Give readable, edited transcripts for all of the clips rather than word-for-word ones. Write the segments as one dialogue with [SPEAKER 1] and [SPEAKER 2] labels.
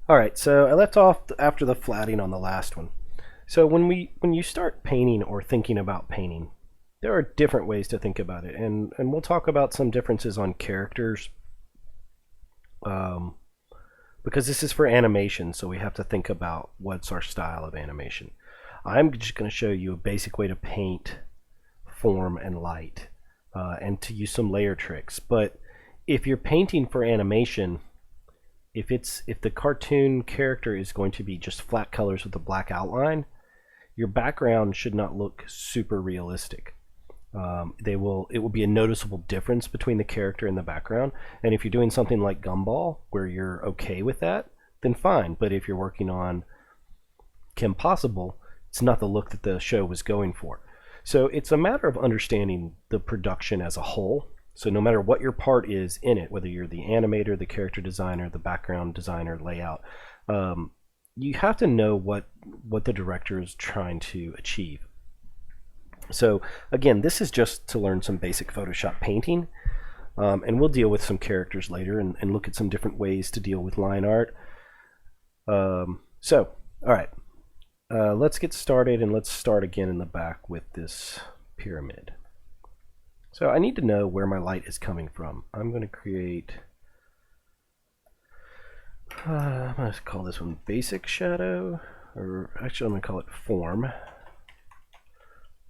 [SPEAKER 1] Alright, so I left off after the flatting on the last one. So when you start painting or thinking about painting, there are different ways to think about it, and we'll talk about some differences on characters, because this is for animation, so we have to think about what's our style of animation. I'm just going to show you a basic way to paint form and light, and to use some layer tricks. But if you're painting for animation, if the cartoon character is going to be just flat colors with a black outline, your background should not look super realistic. It will be a noticeable difference between the character and the background. And if you're doing something like Gumball, where you're okay with that, then fine. But if you're working on Kim Possible, it's not the look that the show was going for. So it's a matter of understanding the production as a whole. So no matter what your part is in it, whether you're the animator, the character designer, the background designer, layout, you have to know what the director is trying to achieve. So again, this is just to learn some basic Photoshop painting, and we'll deal with some characters later and look at some different ways to deal with line art. So, all right, let's get started, and let's start again in the back with this pyramid. So I need to know where my light is coming from. I'm going to create, I'm going to call this one basic shadow, or actually I'm going to call it form.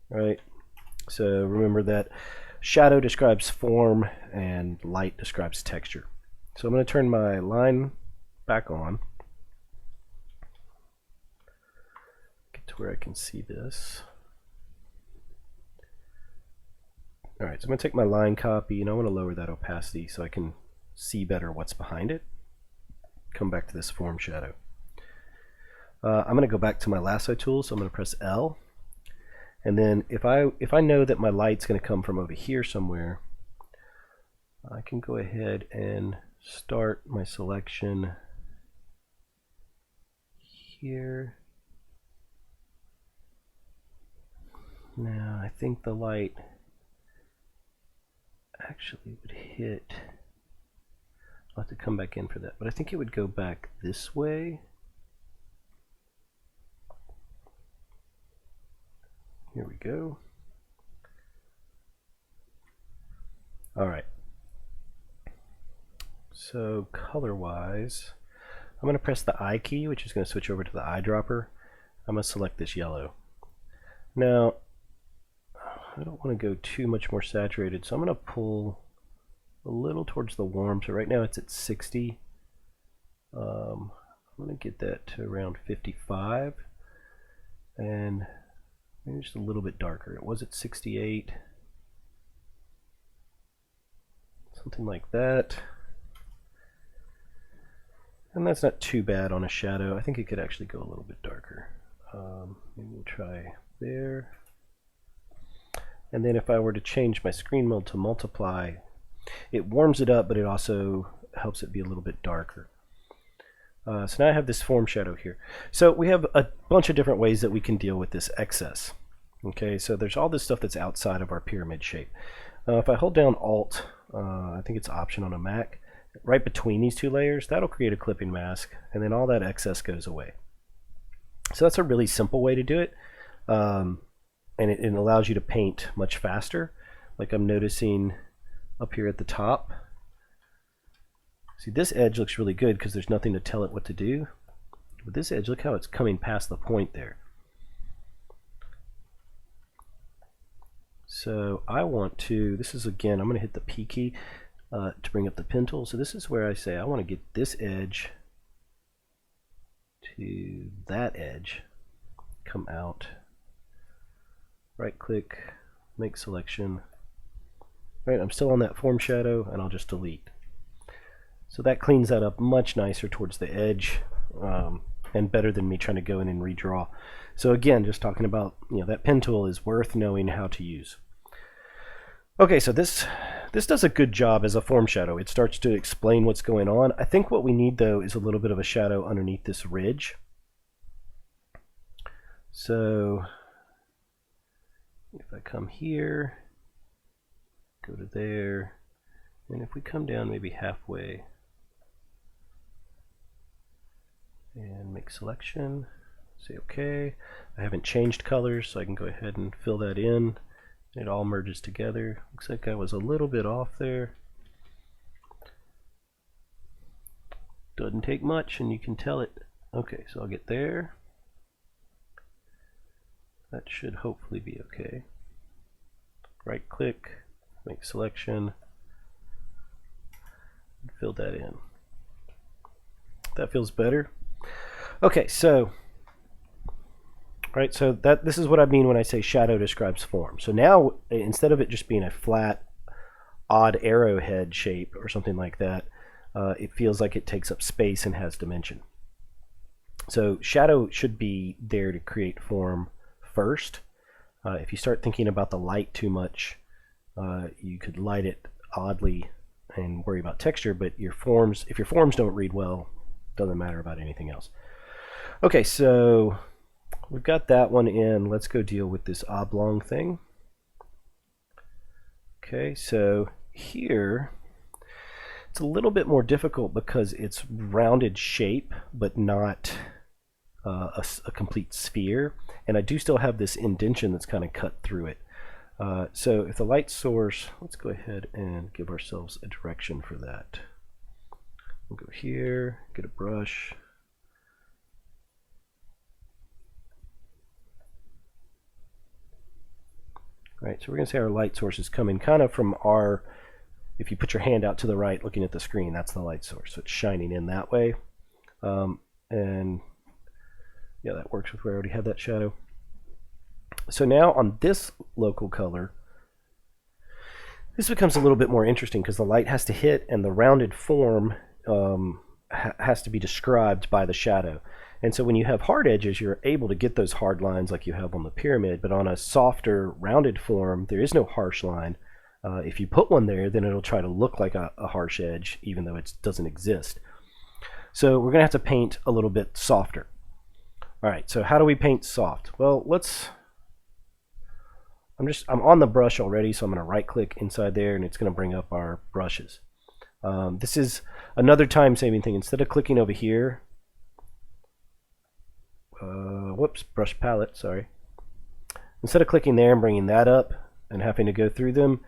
[SPEAKER 1] Right, so remember that shadow describes form and light describes texture. So I'm going to turn my line back on, get to where I can see this. Alright, so I'm going to take my line copy and I want to lower that opacity so I can see better what's behind it. Come back to this form shadow. I'm going to go back to my lasso tool, so I'm going to press L. And then if I know that my light's going to come from over here somewhere, I can go ahead and start my selection here. Now I think the light actually would hit, I'll have to come back in for that, but I think it would go back this way. Here we go. Alright. So color-wise, I'm going to press the I key, which is going to switch over to the eyedropper. I'm going to select this yellow. Now, I don't want to go too much more saturated, so I'm going to pull a little towards the warm. So right now it's at 60. I'm going to get that to around 55. And maybe just a little bit darker. It was at 68. Something like that. And that's not too bad on a shadow. I think it could actually go a little bit darker. Maybe we'll try there. And then if I were to change my screen mode to multiply, it warms it up, but it also helps it be a little bit darker. So now I have this form shadow here. So we have a bunch of different ways that we can deal with this excess. Okay, so there's all this stuff that's outside of our pyramid shape. If I hold down Alt, I think it's Option on a Mac, right between these two layers, that'll create a clipping mask, and then all that excess goes away. So that's a really simple way to do it, and it allows you to paint much faster. Like I'm noticing up here at the top. See, this edge looks really good because there's nothing to tell it what to do. But this edge, look how it's coming past the point there. So I want to, this is again, I'm going to hit the P key to bring up the pen tool. So this is where I say I want to get this edge to that edge, come out, right click, make selection. Right, I'm still on that form shadow, and I'll just delete. So that cleans that up much nicer towards the edge, and better than me trying to go in and redraw. So again, just talking about, that pen tool is worth knowing how to use. Okay, so this does a good job as a form shadow. It starts to explain what's going on. I think what we need though is a little bit of a shadow underneath this ridge. So if I come here, go to there, and if we come down maybe halfway, make selection, say OK. I haven't changed colors, so I can go ahead and fill that in. It all merges together. Looks like I was a little bit off there. Doesn't take much, and you can tell it. Okay, so I'll get there. That should hopefully be okay. Right click, make selection, fill that in. That feels better. Okay, so so this is what I mean when I say shadow describes form. So now, instead of it just being a flat, odd arrowhead shape or something like that, it feels like it takes up space and has dimension. So shadow should be there to create form first. If you start thinking about the light too much, you could light it oddly and worry about texture, but if your forms don't read well, it doesn't matter about anything else. Okay, so we've got that one in. Let's go deal with this oblong thing. Okay, so here it's a little bit more difficult because it's rounded shape, but not a complete sphere, and I do still have this indentation that's kind of cut through it. So if the light source, let's go ahead and give ourselves a direction for that. We'll go here, get a brush. Right, so we're going to say our light source is coming kind of from our, if you put your hand out to the right looking at the screen, that's the light source. So it's shining in that way. And yeah, that works with where I already have that shadow. So now on this local color, this becomes a little bit more interesting because the light has to hit and the rounded form has to be described by the shadow. And so when you have hard edges, you're able to get those hard lines like you have on the pyramid, but on a softer rounded form, there is no harsh line. If you put one there, then it'll try to look like a harsh edge, even though it doesn't exist. So we're going to have to paint a little bit softer. All right, so how do we paint soft? Well, I'm on the brush already, so I'm going to right click inside there and it's going to bring up our brushes. This is another time-saving thing. Instead of clicking over here, whoops, brush palette, sorry. Instead of clicking there and bringing that up and having to go through them,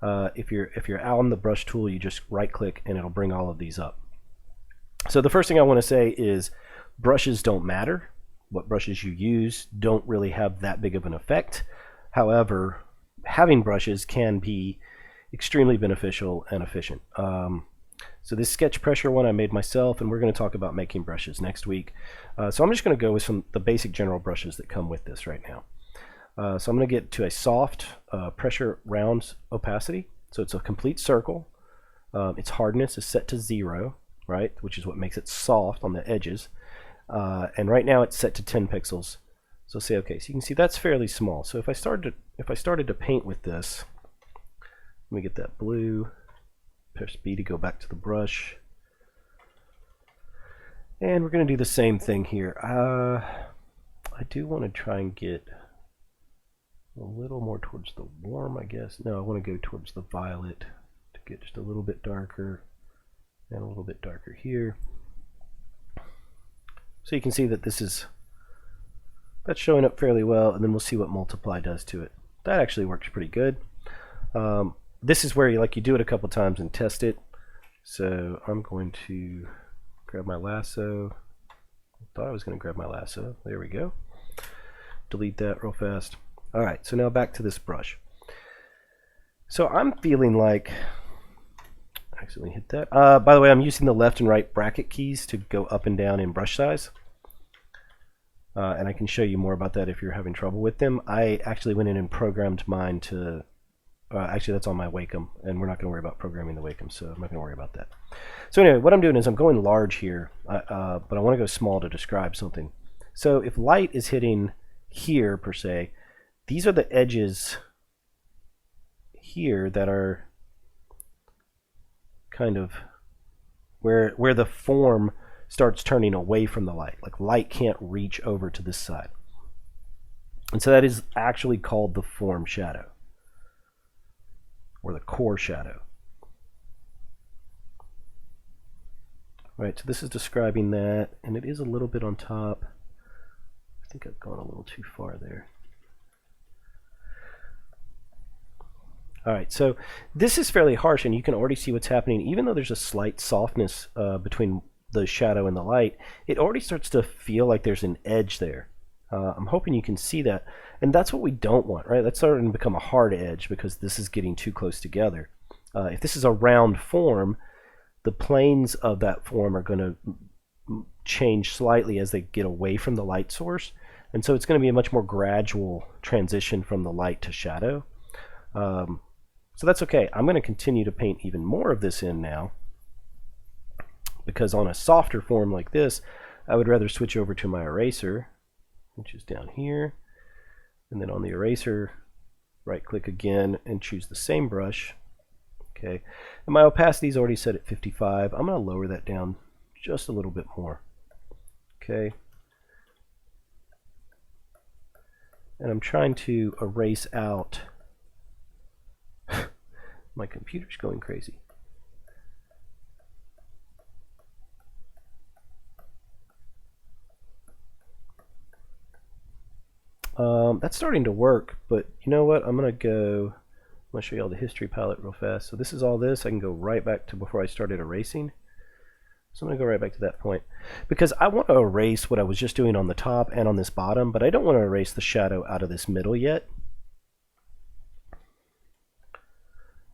[SPEAKER 1] if you're out on the brush tool, you just right click and it'll bring all of these up. So the first thing I want to say is brushes don't matter. What brushes you use don't really have that big of an effect. However, having brushes can be extremely beneficial and efficient. So this sketch pressure one I made myself, and we're going to talk about making brushes next week. So I'm just going to go with the basic general brushes that come with this right now. So I'm going to get to a soft pressure round opacity. So it's a complete circle. Its hardness is set to 0, right, which is what makes it soft on the edges. And right now it's set to 10 pixels. So say okay. So you can see that's fairly small. So if I started to paint with this, let me get that blue. Press B to go back to the brush. And we're going to do the same thing here. I do want to try and get a little more towards the warm, I guess. No, I want to go towards the violet to get just a little bit darker and a little bit darker here. So you can see that that's showing up fairly well, and then we'll see what multiply does to it. That actually works pretty good. This is where you do it a couple times and test it. So I'm going to grab my lasso. I thought I was going to grab my lasso. There we go. Delete that real fast. All right, so now back to this brush. So I'm feeling like, I accidentally hit that. By the way, I'm using the left and right bracket keys to go up and down in brush size. And I can show you more about that if you're having trouble with them. I actually went in and programmed mine to, actually that's on my Wacom, and we're not going to worry about programming the Wacom, so I'm not going to worry about that. So anyway, what I'm doing is I'm going large here, but I want to go small to describe something. So if light is hitting here, per se, these are the edges here that are kind of where the form starts turning away from the light. Like light can't reach over to this side. And so that is actually called the form shadow, or the core shadow. Right, so this is describing that, and it is a little bit on top. I think I've gone a little too far there. Alright, so this is fairly harsh, and you can already see what's happening. Even though there's a slight softness between the shadow and the light, it already starts to feel like there's an edge there. I'm hoping you can see that. And that's what we don't want, right? That's starting to become a hard edge because this is getting too close together. If this is a round form, the planes of that form are going to change slightly as they get away from the light source. And so it's going to be a much more gradual transition from the light to shadow. So that's okay. I'm going to continue to paint even more of this in now, because on a softer form like this, I would rather switch over to my eraser, which is down here, and then on the eraser, right click again and choose the same brush. Okay, and my opacity is already set at 55. I'm going to lower that down just a little bit more. Okay, and I'm trying to erase out. My computer's going crazy. That's starting to work, but you know what? I'm going to show you all the history palette real fast. So this is all this. I can go right back to before I started erasing. So I'm going to go right back to that point, because I want to erase what I was just doing on the top and on this bottom, but I don't want to erase the shadow out of this middle yet.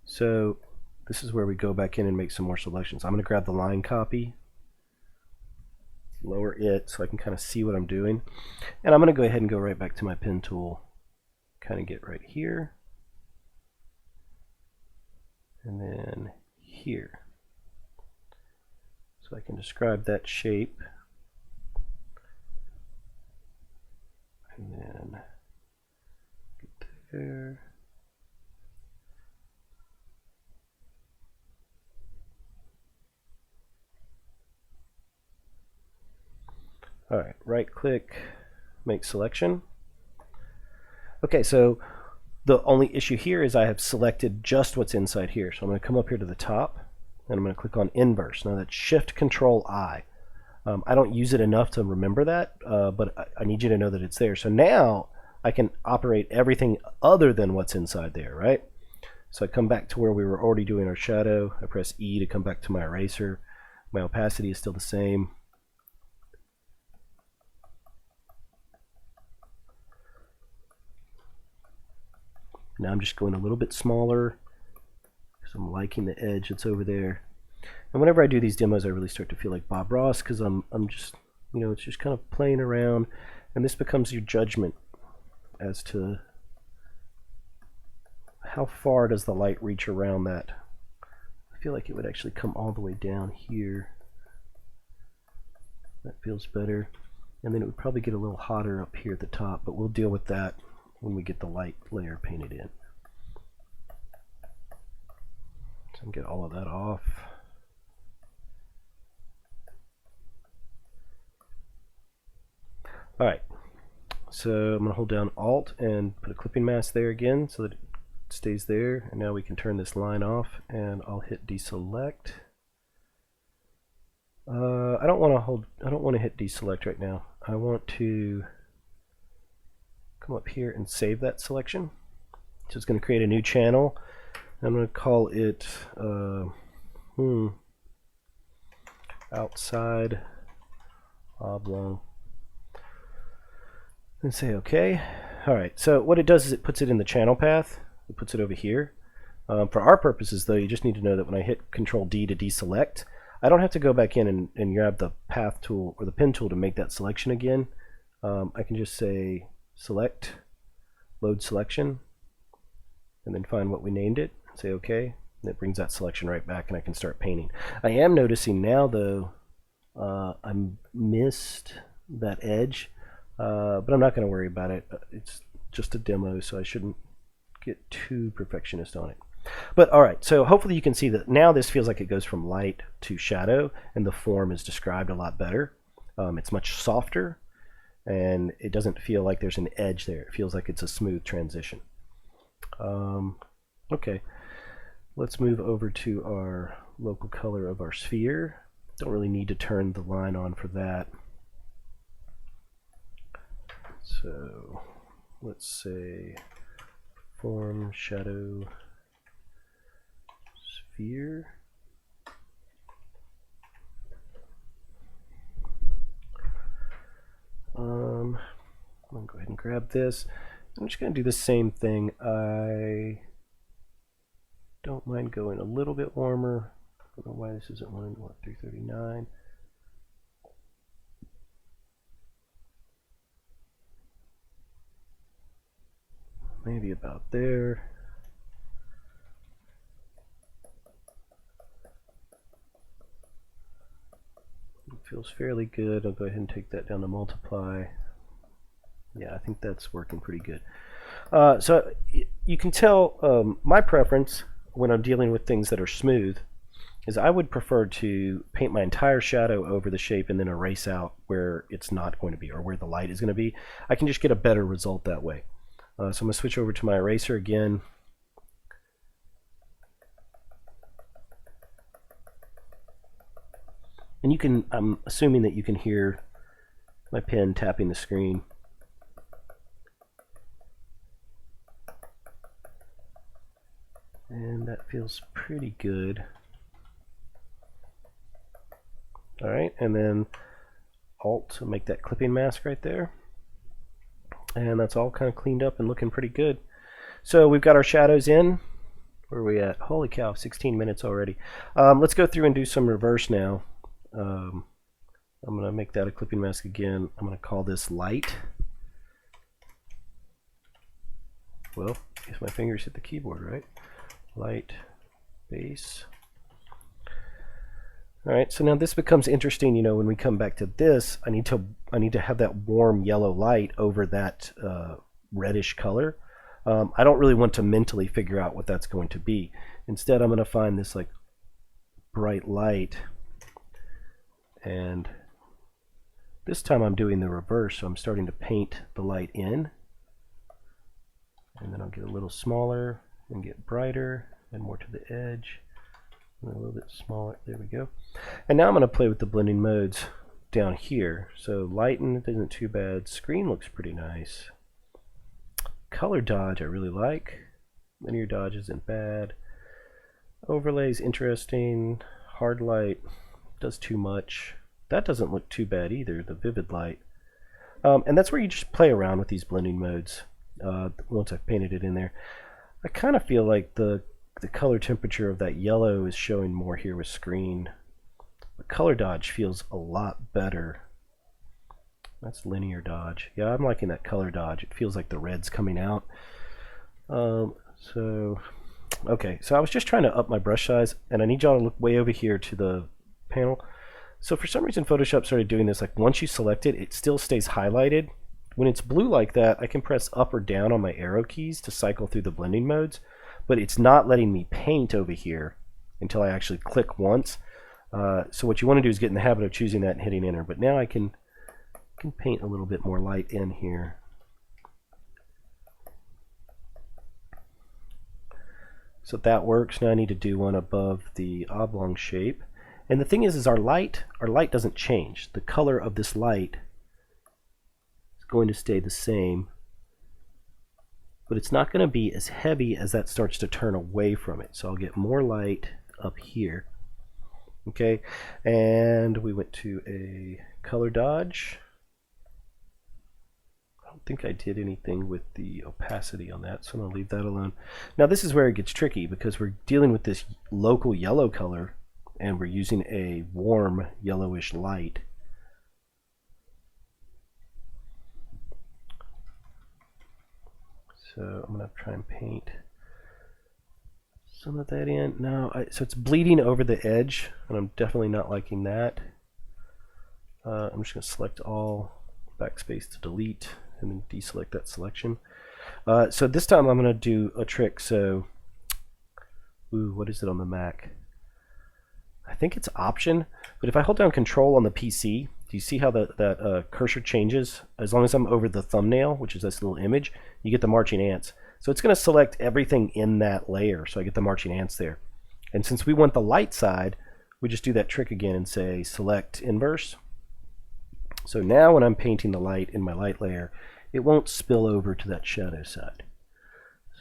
[SPEAKER 1] So this is where we go back in and make some more selections. I'm going to grab the line copy, lower it so I can kind of see what I'm doing, and I'm going to go ahead and go right back to my pen tool, kind of get right here, and then here. So I can describe that shape, and then get there. Alright, right click, make selection. Okay, so the only issue here is I have selected just what's inside here. So I'm going to come up here to the top, and I'm going to click on inverse. Now that's Shift Control I. I don't use it enough to remember that, but I need you to know that it's there. So now I can operate everything other than what's inside there, right? So I come back to where we were already doing our shadow. I press E to come back to my eraser. My opacity is still the same. Now I'm just going a little bit smaller because I'm liking the edge that's over there. And whenever I do these demos, I really start to feel like Bob Ross, because I'm just, you know, it's just kind of playing around, and this becomes your judgment as to how far does the light reach around that. I feel like it would actually come all the way down here. That feels better. And then it would probably get a little hotter up here at the top, but we'll deal with that when we get the light layer painted in. So I can get all of that off. Alright, so I'm going to hold down Alt and put a clipping mask there again so that it stays there. And now we can turn this line off, and I'll hit deselect. I don't want to hit deselect right now. I want to come up here and save that selection. So it's going to create a new channel. I'm going to call it outside oblong, and say OK. Alright, so what it does is it puts it in the channel path. It puts it over here. For our purposes, though, you just need to know that when I hit Control D to deselect, I don't have to go back in and grab the path tool or the pen tool to make that selection again. I can just say select, load selection, and then find what we named it, say OK, and it brings that selection right back, and I can start painting. I am noticing now, though, I missed that edge, but I'm not going to worry about it. It's just a demo, so I shouldn't get too perfectionist on it. But alright, so hopefully you can see that now this feels like it goes from light to shadow, and the form is described a lot better. It's much softer, and it doesn't feel like there's an edge there. It feels like it's a smooth transition. Okay, let's move over to our local color of our sphere. Don't really need to turn the line on for that. So let's say form shadow sphere. I'm going to go ahead and grab this. I'm just going to do the same thing. I don't mind going a little bit warmer. I don't know why this isn't 339. Maybe about there. It feels fairly good. I'll go ahead and take that down to multiply. Yeah, I think that's working pretty good. So you can tell my preference when I'm dealing with things that are smooth is I would prefer to paint my entire shadow over the shape and then erase out where it's not going to be or where the light is going to be. I can just get a better result that way. So I'm going to switch over to my eraser again. And you can, I'm assuming that you can hear my pen tapping the screen. And that feels pretty good. Alright, and then Alt to make that clipping mask right there. And that's all kind of cleaned up and looking pretty good. So we've got our shadows in. Where are we at? Holy cow, 16 minutes already. Let's go through and do some reverse now. I'm going to make that a clipping mask again. I'm going to call this light. Well, I guess my fingers hit the keyboard, right? Light, base. All right, so now this becomes interesting. You know, when we come back to this, I need to have that warm yellow light over that reddish color. I don't really want to mentally figure out what that's going to be. Instead, I'm going to find this like bright light, and this time I'm doing the reverse. So I'm starting to paint the light in, and then I'll get a little smaller and get brighter and more to the edge. And a little bit smaller. There we go. And now I'm going to play with the blending modes down here. So lighten isn't too bad. Screen looks pretty nice. Color dodge I really like. Linear dodge isn't bad. Overlays interesting. Hard light does too much. That doesn't look too bad either, the vivid light. And that's where you just play around with these blending modes once I've painted it in there. I kind of feel like the color temperature of that yellow is showing more here with screen. The color dodge feels a lot better. That's linear dodge. Yeah, I'm liking that color dodge. It feels like the red's coming out. Okay, so I was just trying to up my brush size, and I need y'all to look way over here to the panel. So for some reason Photoshop started doing this, like once you select it, it still stays highlighted. When it's blue like that, I can press up or down on my arrow keys to cycle through the blending modes, but it's not letting me paint over here until I actually click once. So what you want to do is get in the habit of choosing that and hitting enter. But now I can paint a little bit more light in here. So that works. Now I need to do one above the oblong shape. And the thing is our light doesn't change. The color of this light is going to stay the same, but it's not going to be as heavy as that starts to turn away from it. So I'll get more light up here. Okay, and we went to a color dodge. I don't think I did anything with the opacity on that, so I'm going to leave that alone. Now this is where it gets tricky because we're dealing with this local yellow color and we're using a warm yellowish light. So I'm going to try and paint some of that in. No, so it's bleeding over the edge, and I'm definitely not liking that. I'm just going to select all, backspace to delete, and then deselect that selection. So this time I'm going to do a trick. So, what is it on the Mac? I think it's Option, but if I hold down Control on the PC, do you see how that cursor changes? As long as I'm over the thumbnail, which is this little image, you get the marching ants. So it's going to select everything in that layer, so I get the marching ants there. And since we want the light side, we just do that trick again and say select inverse. So now when I'm painting the light in my light layer, it won't spill over to that shadow side.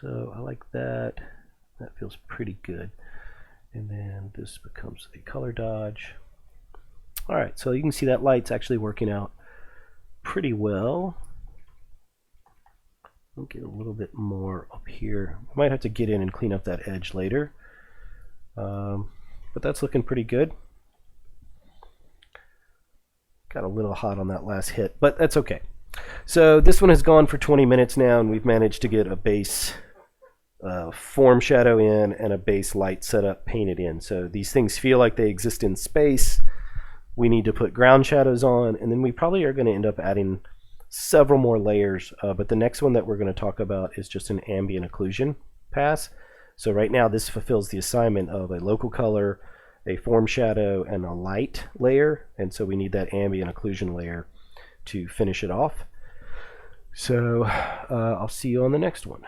[SPEAKER 1] So I like that. That feels pretty good. And then this becomes a color dodge. Alright, so you can see that light's actually working out pretty well. I'll get a little bit more up here. Might have to get in and clean up that edge later. But that's looking pretty good. Got a little hot on that last hit, but that's okay. So this one has gone for 20 minutes now, and we've managed to get a base form shadow in and a base light setup painted in. So these things feel like they exist in space. We need to put ground shadows on, and then we probably are going to end up adding several more layers, but the next one that we're going to talk about is just an ambient occlusion pass. So right now this fulfills the assignment of a local color, a form shadow, and a light layer, and so we need that ambient occlusion layer to finish it off. So I'll see you on the next one.